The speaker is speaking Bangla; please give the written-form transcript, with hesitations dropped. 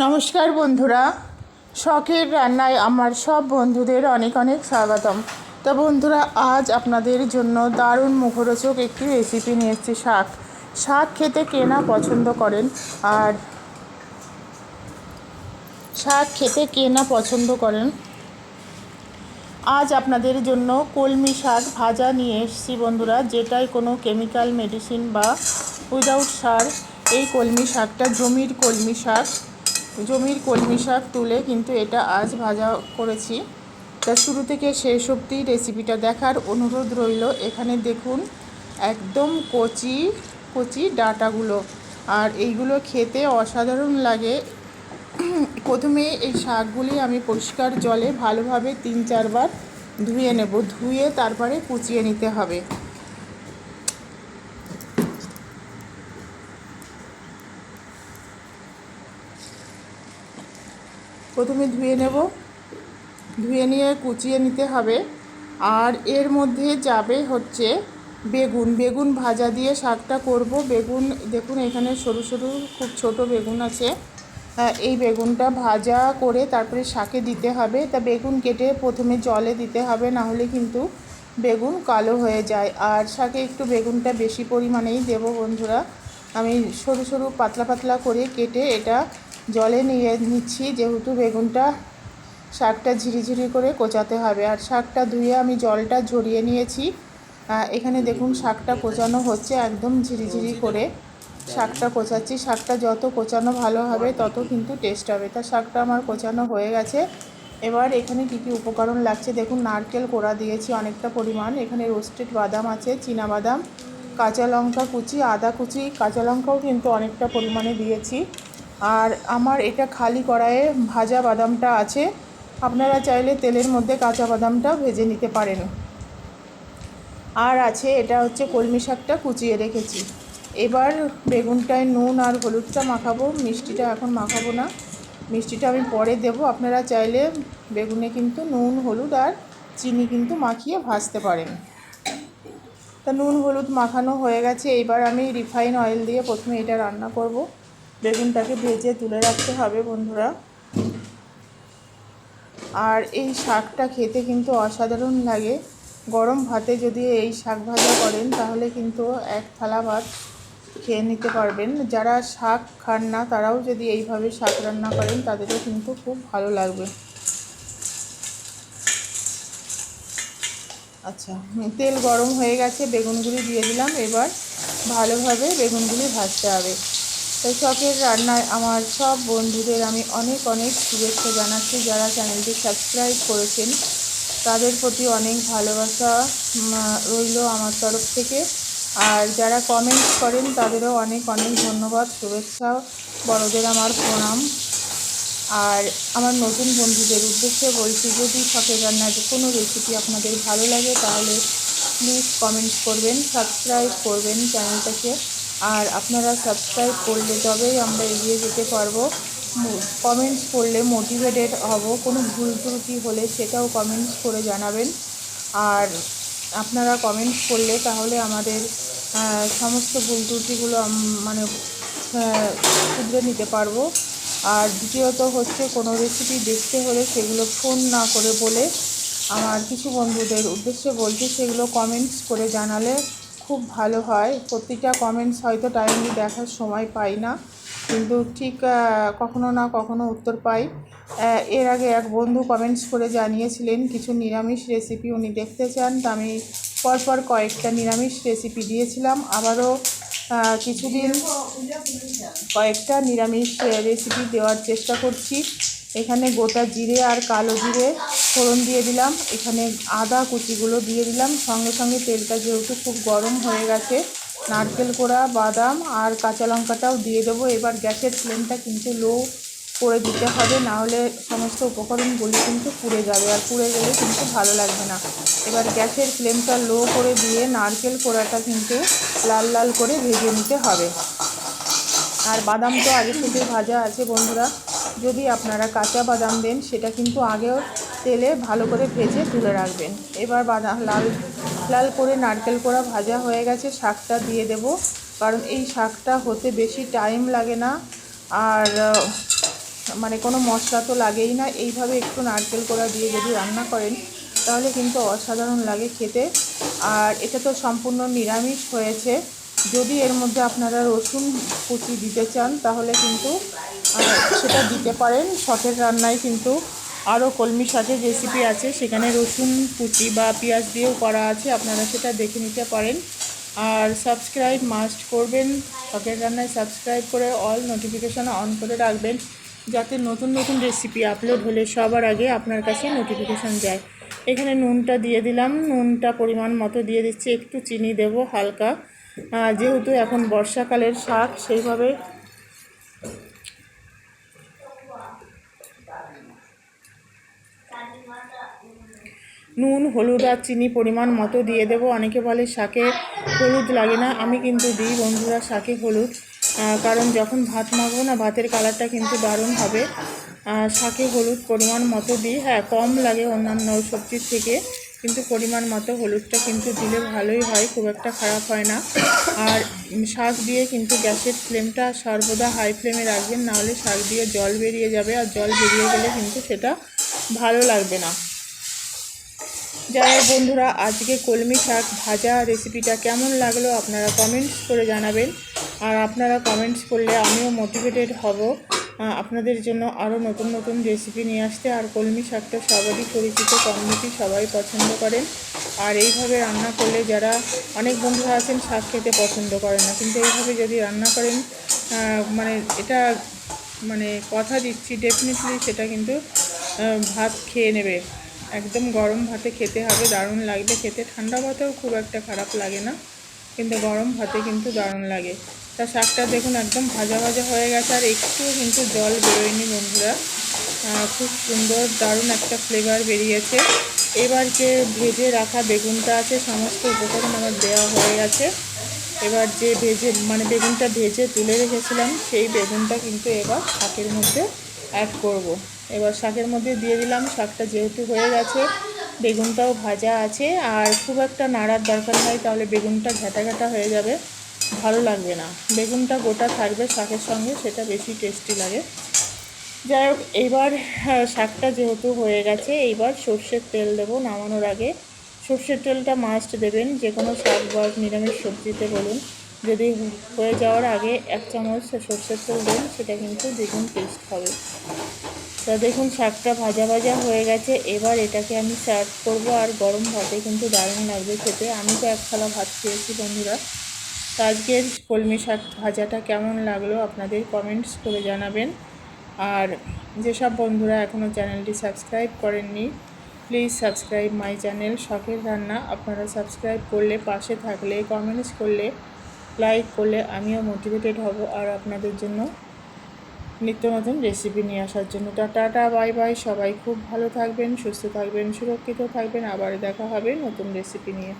নমস্কার বন্ধুরা, শখের রান্নায় আমার সব বন্ধুদের অনেক অনেক স্বাগতম। তো বন্ধুরা, আজ আপনাদের জন্য দারুণ মুখরোচক একটি রেসিপি নিয়ে এসেছি। শাক খেতে কে না পছন্দ করেন, আর শাক খেতে কে না পছন্দ করেন। আজ আপনাদের জন্য কলমি শাক ভাজা নিয়ে এসেছি বন্ধুরা, যেটায় কোনো কেমিক্যাল মেডিসিন বা উইদাউট সার। এই কলমি শাকটা জমির কলমি শাক তুলে কিন্তু এটা আজ ভাজা করেছি। তা শুরু থেকে শেষ অবধি রেসিপিটা দেখার অনুরোধ রইল। এখানে দেখুন একদম কচি কচি ডাঁটাগুলো, আর এইগুলো খেতে অসাধারণ লাগে। প্রথমে এই শাকগুলি আমি পরিষ্কার জলে ভালোভাবে 3-4 বার ধুয়ে নেব। ধুয়ে তারপরে কুচিয়ে নিতে হবে। প্রথমে ধুয়ে নিয়ে কুচিয়ে নিতে হবে। আর এর মধ্যে যাবে হচ্ছে বেগুন ভাজা দিয়ে শাকটা করব। বেগুন দেখুন এখানে সরু সরু খুব ছোট বেগুন আছে। এই বেগুনটা ভাজা করে তারপরে শাকে দিতে হবে। তা বেগুন কেটে প্রথমে জলে দিতে হবে, না হলে কিন্তু বেগুন কালো হয়ে যায়। আর শাকে একটু বেগুনটা বেশি পরিমাণেই দেব বন্ধুরা। আমি সরু সরু পাতলা পাতলা করে কেটে এটা জলে নিয়ে নিচ্ছি, যেহেতু শাকটা ঝিরিঝিরি করে কোচাতে হবে। আর শাকটা ধুয়ে আমি জলটা ঝরিয়ে নিয়েছি। এখানে দেখুন শাকটা কোচানো হচ্ছে, একদম ঝিরিঝিরি করে শাকটা কোচাচ্ছি। শাকটা যত কোচানো ভালো হবে তত কিন্তু টেস্ট হবে। তা শাকটা আমার কোচানো হয়ে গেছে। এবার এখানে কী কী উপকরণ লাগছে দেখুন। নারকেল কোড়া দিয়েছি অনেকটা পরিমাণ। এখানে রোস্টেড বাদাম আছে, চীনা বাদাম, কাঁচা লঙ্কা কুচি, আদা কুচি, কাঁচা লঙ্কাও কিন্তু অনেকটা পরিমাণে দিয়েছি। আর আমার এটা খালি কড়াইয়ে ভাজা বাদামটা আছে, আপনারা চাইলে তেলের মধ্যে কাঁচা বাদামটাও ভেজে নিতে পারেন। আর আছে এটা হচ্ছে কলমি শাকটা কুচিয়ে রেখেছি। এবার বেগুনটায় নুন আর হলুদটা মাখাবো। মিষ্টিটা এখন মাখাবো না, মিষ্টিটা আমি পরে দেব। আপনারা চাইলে বেগুনে কিন্তু নুন হলুদ আর চিনি কিন্তু মাখিয়ে ভাজতে পারেন। তা নুন হলুদ মাখানো হয়ে গেছে। এইবার আমি রিফাইন অয়েল দিয়ে প্রথমে এটা রান্না করব। বেগুনটাকে ভেজে তুলে রাখতে হবে বন্ধুরা। আর এই শাকটা খেতে কিন্তু অসাধারণ লাগে। গরম ভাতে যদি এই শাক ভাজা করেন তাহলে কিন্তু এক থালা ভাত খেয়ে নিতে পারবেন। যারা শাক খান না তারাও যদি এইভাবে শাক রান্না করেন তাদেরও কিন্তু খুব ভালো লাগবে। আচ্ছা, তেল গরম হয়ে গেছে, বেগুনগুলি দিয়ে দিলাম। এবার ভালোভাবে বেগুনগুলি ভাজতে হবে। তাই শখের রান্নায় আমার সব বন্ধুদের আমি অনেক অনেক শুভেচ্ছা জানাচ্ছি। যারা চ্যানেলটি সাবস্ক্রাইব করেছেন তাদের প্রতি অনেক ভালোবাসা রইল আমার তরফ থেকে। আর যারা কমেন্টস করেন তাদেরও অনেক অনেক ধন্যবাদ, শুভেচ্ছা, বড়দের আমার প্রণাম। আর আমার নতুন বন্ধুদের উদ্দেশ্যে বলছি, যদি শখের রান্নার কোনো রেসিপি আপনাদের ভালো লাগে তাহলে প্লিজ কমেন্টস করবেন, সাবস্ক্রাইব করবেন চ্যানেলটাকে। আর আপনারা সাবস্ক্রাইব করলে তবেই আমরা এগিয়ে যেতে পারবো। কমেন্টস করলে মোটিভেটেড হব। কোনো ভুল ত্রুটি হলে সেটাও কমেন্টস করে জানাবেন। আর আপনারা কমেন্টস করলে তাহলে আমাদের সমস্ত ভুল ত্রুটিগুলো শুধরে নিতে পারবো। আর দ্বিতীয়ত হচ্ছে, কোনো রেসিপি দেখতে হলে সেগুলো ফোন না করে বলে, আমার কিছু বন্ধুদের উদ্দেশ্যে বলছি, সেগুলো কমেন্টস করে জানালে খুব ভালো হয়। প্রতিটা কমেন্টস হয়তো টাইমলি দেখার সময় পাই না, কিন্তু ঠিক কখনো না কখনো উত্তর পাই। এর আগে এক বন্ধু কমেন্টস করে জানিয়েছিলেন কিছু নিরামিষ রেসিপি উনি দেখতে চান। তা আমি পরপর কয়েকটা নিরামিষ রেসিপি দিয়েছিলাম। আবারও কিছুদিন কয়েকটা নিরামিষ রেসিপি দেওয়ার চেষ্টা করছি। এখানে গোটা জিরে আর কালো জিরে ফোড়ন দিয়ে দিলাম। এখানে আদা কুচিগুলো দিয়ে দিলাম। সঙ্গে সঙ্গে তেলটা যেহেতু খুব গরম হয়ে গেছে, নারকেল কোড়া, বাদাম আর কাঁচা লঙ্কাটাও দিয়ে দেবো। এবার গ্যাসের ফ্লেমটা কিন্তু লো করে দিতে হবে, নাহলে সমস্ত উপকরণগুলি কিন্তু পুড়ে যাবে, আর পুড়ে গেলে কিন্তু ভালো লাগবে না। এবার গ্যাসের ফ্লেমটা লো করে দিয়ে নারকেল কোড়াটা কিন্তু লাল লাল করে ভেজে নিতে হবে। আর বাদাম তো আগে থেকে ভাজা আছে বন্ধুরা। যদি আপনারা কাঁচা বাদাম দেন সেটা কিন্তু আগেও তেলে ভালো করে ভেজে তুলে রাখবেন। এবার বাদাম লাল লাল করে নারকেল কোড়া ভাজা হয়ে গেছে, শাকটা দিয়ে দেব। কারণ এই শাকটা হতে বেশি টাইম লাগে না। আর মানে কোনো মশলা তো লাগেই না। এইভাবে একটু নারকেল কোড়া দিয়ে যদি রান্না করেন তাহলে কিন্তু অসাধারণ লাগে খেতে। আর এটা তো সম্পূর্ণ নিরামিষ হয়েছে। যদি এর মধ্যে আপনারা রসুন কুচি দিতে চান তাহলে কিন্তু সেটা দিতে পারেন। শখের রান্নায় কিন্তু আরও কলমি শাকের রেসিপি আছে, সেখানে রসুন কুচি বা পেঁয়াজ দিয়েও করা আছে, আপনারা সেটা দেখে নিতে পারেন। আর সাবস্ক্রাইব মাস্ট করবেন, শখের রান্নায় সাবস্ক্রাইব করে অল নোটিফিকেশান অন করে রাখবেন, যাতে নতুন নতুন রেসিপি আপলোড হলে সবার আগে আপনার কাছে নোটিফিকেশান যায়। এখানে নুনটা দিয়ে দিলাম, নুনটা পরিমাণ মতো দিয়ে দিচ্ছি, একটু চিনি দেব হালকা, যেহেতু এখন বর্ষাকালের শাক সেইভাবে নুন হলুদ আর চিনি পরিমাণ মতো দিয়ে দেব। অনেকে বলে শাকে হলুদ লাগে না, আমি কিন্তু দিই বন্ধুরা শাকে হলুদ, কারণ যখন ভাত মাখবো না ভাতের কালারটা কিন্তু দারুণ হবে। শাকে হলুদ পরিমাণ মতো দিই, হ্যাঁ কম লাগে অন্যান্য সবজির থেকে, কিন্তু পরিমাণ মতো হলুদটা কিন্তু দিলে ভালোই হয়, খুব একটা খারাপ হয় না। আর শাক দিয়ে কিন্তু গ্যাসের ফ্লেমটা সর্বদা হাই ফ্লেমে রাখবেন, নাহলে শাক দিয়ে জল বেরিয়ে যাবে, আর জল বেরিয়ে গেলে কিন্তু সেটা ভালো লাগবে না। যাই হোক বন্ধুরা, আজকে কলমি শাক ভাজা রেসিপিটা কেমন লাগলো আপনারা কমেন্টস করে জানাবেন। আর আপনারা কমেন্টস করলে আমিও মোটিভেটেড হব আপনাদের জন্য আরও নতুন নতুন রেসিপি নিয়ে আসতে। আর কলমি শাকটা সবারই পরিচিত, কম বেশি সবাই পছন্দ করেন। আর এইভাবে রান্না করলে যারা অনেক বন্ধুরা আছেন শাক খেতে পছন্দ করেন না, কিন্তু এইভাবে যদি রান্না করেন মানে এটা মানে কথা দিচ্ছি ডেফিনেটলি সেটা কিন্তু ভাত খেয়ে নেবে, একদম গরম ভাতে খেতে হবে, দারুণ লাগবে খেতে। ঠান্ডা ভাতেও খুব একটা খারাপ লাগে না, কিন্তু গরম ভাতে কিন্তু দারুণ লাগে। তা শাকটা দেখুন একদম ভাজা ভাজা হয়ে গেছে, আর একটুও কিন্তু জল বেরোয়নি বন্ধুরা, খুব সুন্দর দারুণ একটা ফ্লেভার বেরিয়েছে। এবার যে ভেজে রাখা বেগুনটা আছে, সমস্ত উপকরণ আমার দেওয়া হয়ে গেছে। এবার যে বেগুনটা ভেজে তুলে রেখেছিলাম সেই বেগুনটা কিন্তু এবার শাকের মধ্যে অ্যাড করব। এবার শাকের মধ্যে দিয়ে দিলাম, শাকটা যেহেতু হয়ে গেছে বেগুনটাও ভাজা আছে, আর খুব একটা নাড়ার দরকার হয়, তাহলে বেগুনটা ঘাটা ঘাটা হয়ে যাবে, ভালো লাগবে না। বেগুনটা গোটা থাকবে শাকের সঙ্গে, সেটা বেশি টেস্টি লাগে। যাই হোক, এইবার শাকটা যেহেতু হয়ে গেছে, এইবার সর্ষের তেল দেবো নামানোর আগে। সর্ষের তেলটা মাস্ট দেবেন, যে কোনো শাক বা নিরামিষ সবজিতে বলুন, যদি হয়ে যাওয়ার আগে 1 চামচ সর্ষের তেল দেন, সেটা কিন্তু দ্বিগুণ টেস্ট হবে। তা দেখুন শাকটা ভাজা ভাজা হয়ে গেছে, এবার এটাকে আমি সার্ভ করবো, আর গরম ভাতে কিন্তু দারুণ লাগবে খেতে। আমি তো 1 থালা ভাত খেয়েছি বন্ধুরা। তো আজকের কলমি শাক ভাজাটা কেমন লাগলো আপনাদের কমেন্টস করে জানাবেন। আর যেসব বন্ধুরা এখনও চ্যানেলটি সাবস্ক্রাইব করেননি, প্লিজ সাবস্ক্রাইব মাই চ্যানেল শখের রান্না। আপনারা সাবস্ক্রাইব করলে, পাশে থাকলে, কমেন্টস করলে, লাইক করলে আমিও মোটিভেটেড হব, আর আপনাদের জন্য নিত্য নতুন রেসিপি নিয়ে আসার জন্য। টাটা বাই বাই, সবাই খুব ভালো থাকবেন, সুস্থ থাকবেন, সুরক্ষিত থাকবেন, আবার দেখা হবে নতুন রেসিপি নিয়ে।